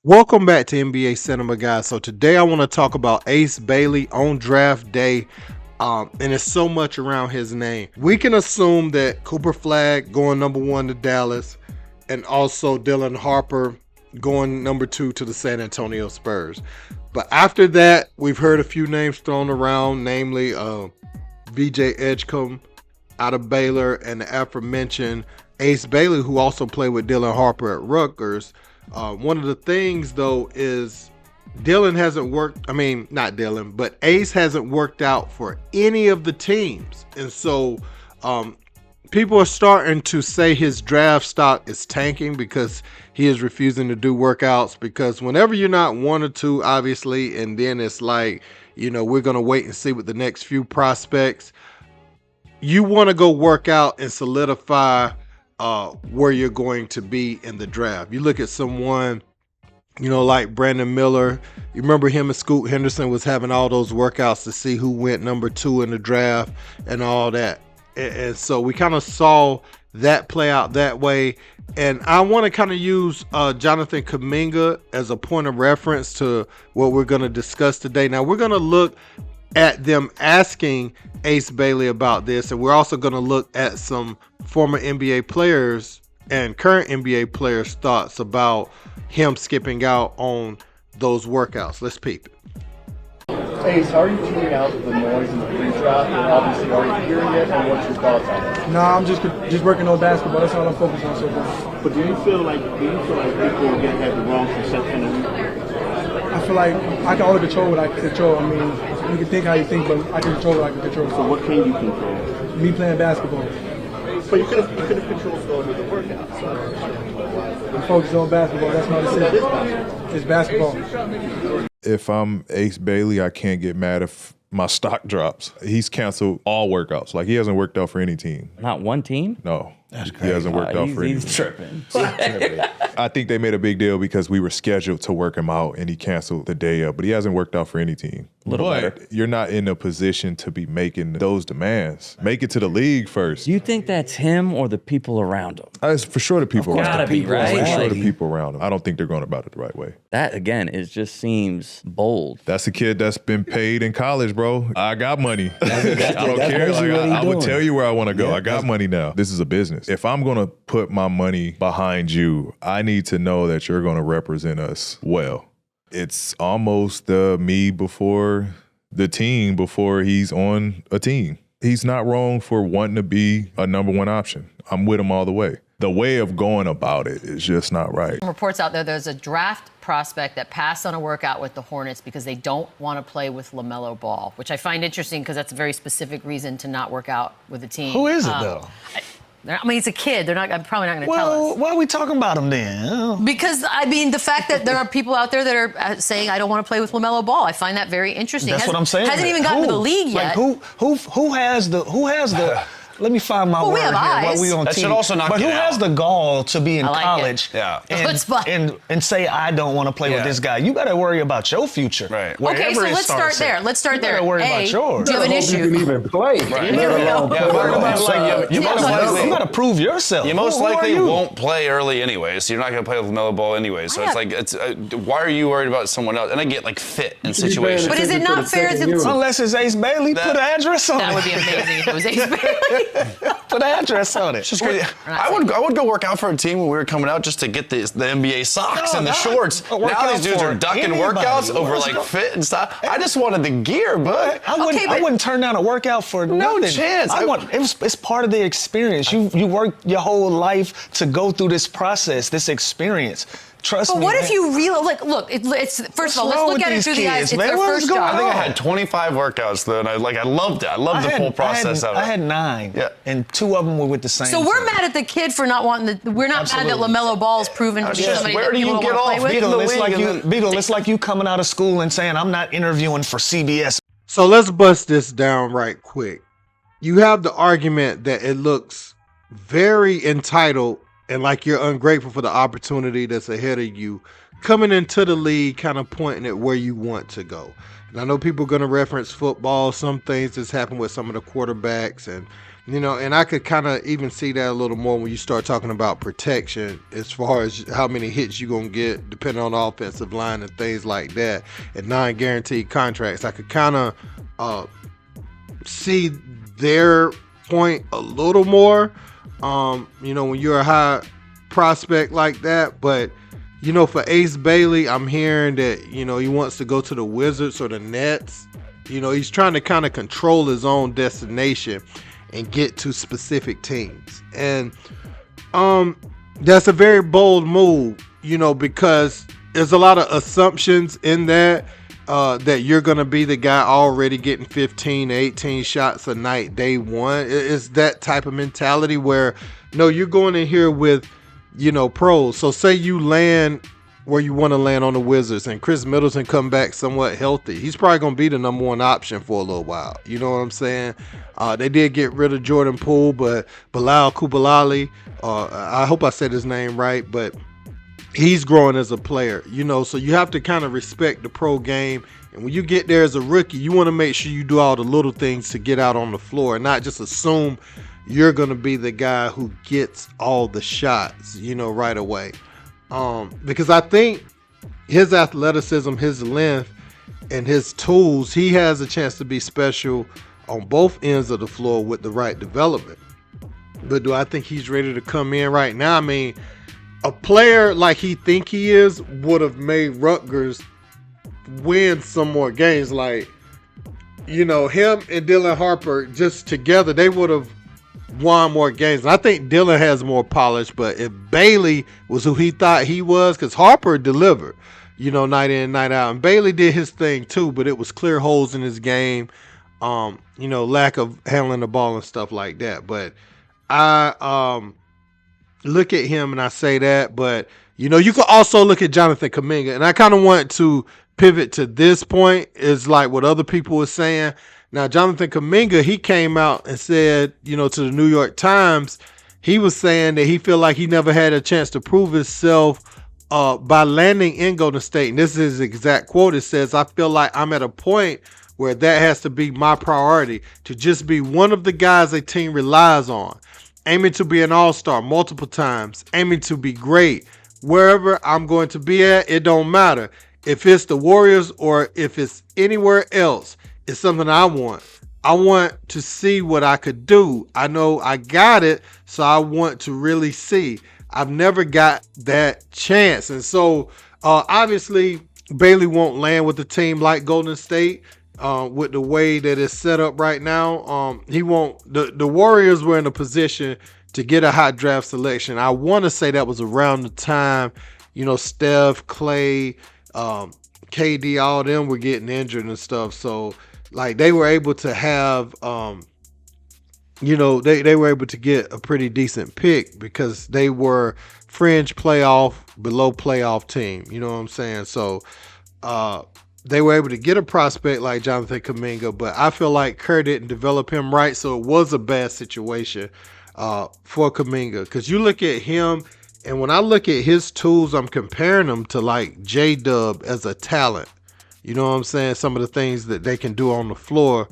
Welcome back to NBA Cinema, guys. So today I want to talk about Ace Bailey on draft day. And it's so much around his name. We can assume that Cooper Flagg going number 1 to Dallas, and also Dylan Harper going number 2 to the San Antonio Spurs. But after that, we've heard a few names thrown around, namely VJ Edgecombe out of Baylor and the aforementioned Ace Bailey, who also played with Dylan Harper at Rutgers. One of the things, though, is Dylan hasn't worked. I mean, not Dylan, but Ace hasn't worked out for any of the teams. And so people are starting to say his draft stock is tanking because he is refusing to do workouts. Because whenever you're not 1 or 2, obviously, and then it's like, we're going to wait and see with the next few prospects, you want to go work out and solidify where you're going to be in the draft. You look at someone, like Brandon Miller. You remember him and Scoot Henderson was having all those workouts to see who went number 2 in the draft and all that. And so we kind of saw that play out that way. And I want to kind of use Jonathan Kuminga as a point of reference to what we're going to discuss today. Now, we're going to look at them asking Ace Bailey about this, and we're also going to look at some former NBA players and current NBA players' thoughts about him skipping out on those workouts. Let's peep it. Ace, how are you tuning out the noise in the pre-draft? And obviously, are you hearing it? And what's your thoughts on it? No, I'm just working on basketball. That's all I'm focused on so far. But do you feel like people have the wrong perception of you? I feel like I can only control what I can control. I mean, you can think how you think, but I can control what I can control. So what can you control? Me playing basketball. But you could have controlled going with the workout. So. I'm focused on basketball. That's my decision. It's basketball. If I'm Ace Bailey, I can't get mad if my stock drops. He's canceled all workouts. Like, he hasn't worked out for any team. Not one team? No. That's crazy. He hasn't worked out for any team. He's tripping. I think they made a big deal because we were scheduled to work him out and he canceled the day up, but he hasn't worked out for any team. But you're not in a position to be making those demands. Make it to the league first. Do you think that's him or the people around him? It's for sure the people around him. Gotta be, right? For sure the people around him. I don't think they're going about it the right way. That, again, it just seems bold. That's a kid that's been paid in college, bro. I got money. I don't care. Like, I would tell you where I want to go. Yeah, I got money now. This is a business. If I'm going to put my money behind you, I need to know that you're going to represent us well. It's almost the me before the team before he's on a team. He's not wrong for wanting to be a number 1 option. I'm with him all the way. The way of going about it is just not right. Reports out there's a draft prospect that passed on a workout with the Hornets because they don't want to play with LaMelo Ball, which I find interesting because that's a very specific reason to not work out with a team. Who is it, though? I mean, it's a kid. I'm probably not going to tell us. Why are we talking about him then? Because, I mean, the fact that there are people out there that are saying, I don't want to play with LaMelo Ball, I find that very interesting. That's what I'm saying. Hasn't even gotten to the league yet. Like, who has the let me find my word here while we on that TV. Should also not but get who has the gall to be in college and say, I don't want to play with this guy? You better worry about your future. Right. Okay, so let's start there. Let's start there. You better worry about yours. Do you have an issue? You can even play. Right. You got to prove yourself. You most likely won't play early anyway, so you're not going to play with LaMelo Ball anyway. So it's like, why are you worried about someone else? And I get like fit in situations. But is it not fair to... Unless it's Ace Bailey, put an address on it. That would be amazing if it was Ace Bailey. Put an address on it. It's just crazy. I would go work out for a team when we were coming out just to get the NBA socks and the shorts. Now these dudes are ducking workouts over like fit and stuff. I just wanted the gear, but I wouldn't turn down a workout for nothing. No chance. It's part of the experience. You work your whole life to go through this process, this experience. Trust me. But what if you look? It's first of all, let's look at it through the eyes. It's their first job. I think I had 25 workouts though, and I loved it. I loved the whole process of it. I had 9. Yeah. And 2 of them were with the same. So we're mad at the kid for not wanting the. We're not mad that LaMelo Ball's proven to be somebody that people don't want to play with. Beetle, it's like you coming out of school and saying, I'm not interviewing for CBS. So let's bust this down right quick. You have the argument that it looks very entitled and like you're ungrateful for the opportunity that's ahead of you coming into the league, kind of pointing at where you want to go. And I know people are going to reference football, some things that's happened with some of the quarterbacks, and And I could kind of even see that a little more when you start talking about protection as far as how many hits you're going to get depending on the offensive line and things like that, and non-guaranteed contracts. I could kind of see their point a little more, when you're a high prospect like that. But, for Ace Bailey, I'm hearing that, he wants to go to the Wizards or the Nets. He's trying to kind of control his own destination and get to specific teams. And that's a very bold move, because there's a lot of assumptions in that you're going to be the guy already getting 15, 18 shots a night day one. It's that type of mentality where, no, you're going in here with, pros. So say you land where you want to land on the Wizards and Chris Middleton come back somewhat healthy. He's probably going to be the number one option for a little while. You know what I'm saying? They did get rid of Jordan Poole, but Bilal Coulibaly, I hope I said his name right, but he's growing as a player, so you have to kind of respect the pro game. And when you get there as a rookie, you want to make sure you do all the little things to get out on the floor and not just assume you're going to be the guy who gets all the shots, right away. Because I think his athleticism, his length, and his tools, he has a chance to be special on both ends of the floor with the right development. But do I think he's ready to come in right now? I mean, a player like he think he is would have made Rutgers win some more games. Like, him and Dylan Harper just together, they would have won more games. And I think Dylan has more polish, but if Bailey was who he thought he was, because Harper delivered, night in, night out, and Bailey did his thing too, but it was clear holes in his game, lack of handling the ball and stuff like that. But I look at him and I say that, but you can also look at Jonathan Kuminga, and I kind of want to pivot to this point is like what other people were saying. Now, Jonathan Kuminga, he came out and said, to the New York Times, he was saying that he felt like he never had a chance to prove himself by landing in Golden State. And this is his exact quote. It says, "I feel like I'm at a point where that has to be my priority, to just be one of the guys a team relies on, aiming to be an all-star multiple times, aiming to be great. Wherever I'm going to be at, it don't matter. If it's the Warriors or if it's anywhere else, it's something I want. I want to see what I could do. I know I got it, so I want to really see. I've never got that chance." And so, obviously, Bailey won't land with a team like Golden State with the way that it's set up right now. He won't. The Warriors were in a position to get a high draft selection. I want to say that was around the time, Steph, Clay, KD, all of them were getting injured and stuff. So, like, they were able to have, they were able to get a pretty decent pick because they were fringe playoff, below playoff team. You know what I'm saying? So, they were able to get a prospect like Jonathan Kuminga, but I feel like Kerr didn't develop him right, so it was a bad situation for Kuminga. Because you look at him, and when I look at his tools, I'm comparing them to like J-Dub as a talent. You know what I'm saying? Some of the things that they can do on the floor.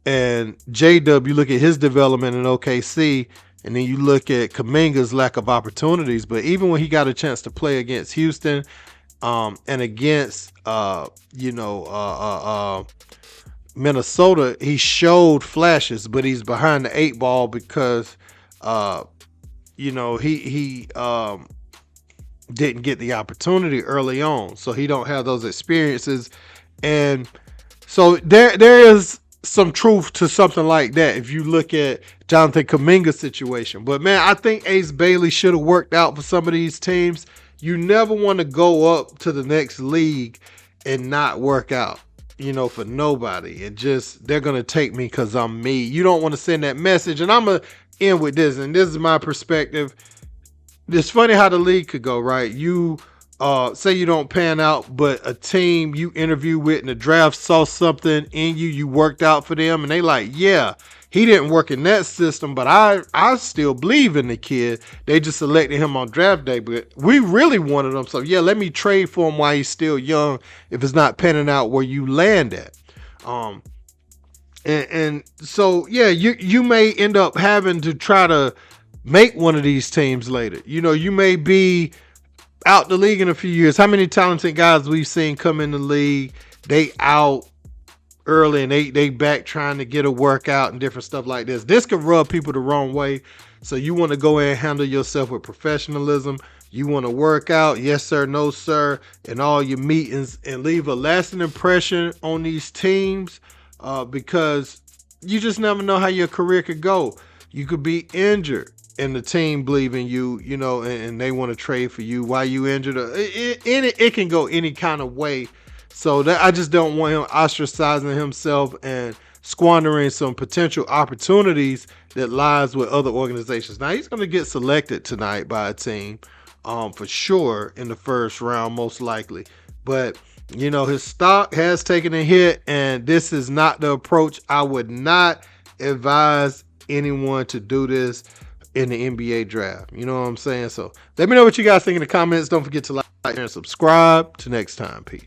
And J-Dub, you look at his development in OKC, and then you look at Kuminga's lack of opportunities. But even when he got a chance to play against Houston and against, Minnesota, he showed flashes, but he's behind the 8 ball because, he didn't get the opportunity early on. So he don't have those experiences. And so there is some truth to something like that if you look at Jonathan Kuminga's situation. But, man, I think Ace Bailey should have worked out for some of these teams. You never want to go up to the next league and not work out, for nobody. And just, they're going to take me because I'm me. You don't want to send that message. And I'm going to end with this, and this is my perspective. It's funny how the league could go, right? You say you don't pan out, but a team you interview with in the draft saw something in you, you worked out for them, and they like, yeah, he didn't work in that system, but I still believe in the kid. They just selected him on draft day, but we really wanted him. So, yeah, let me trade for him while he's still young if it's not panning out where you land at. And so yeah, you may end up having to try to make one of these teams later. You may be out the league in a few years. How many talented guys we've seen come in the league, they out early and they back trying to get a workout and different stuff like this. This could rub people the wrong way. So you want to go in and handle yourself with professionalism. You want to work out, yes sir, no sir, in all your meetings, and leave a lasting impression on these teams, because you just never know how your career could go. You could be injured and the team believe in you, and they want to trade for you while you injured. It can go any kind of way. So that I just don't want him ostracizing himself and squandering some potential opportunities that lies with other organizations. Now he's going to get selected tonight by a team, for sure, in the first round, most likely. But his stock has taken a hit, and this is not the approach. I would not advise anyone to do this in the NBA draft. You know what I'm saying? So let me know what you guys think in the comments. Don't forget to like and subscribe. Till next time. Peace.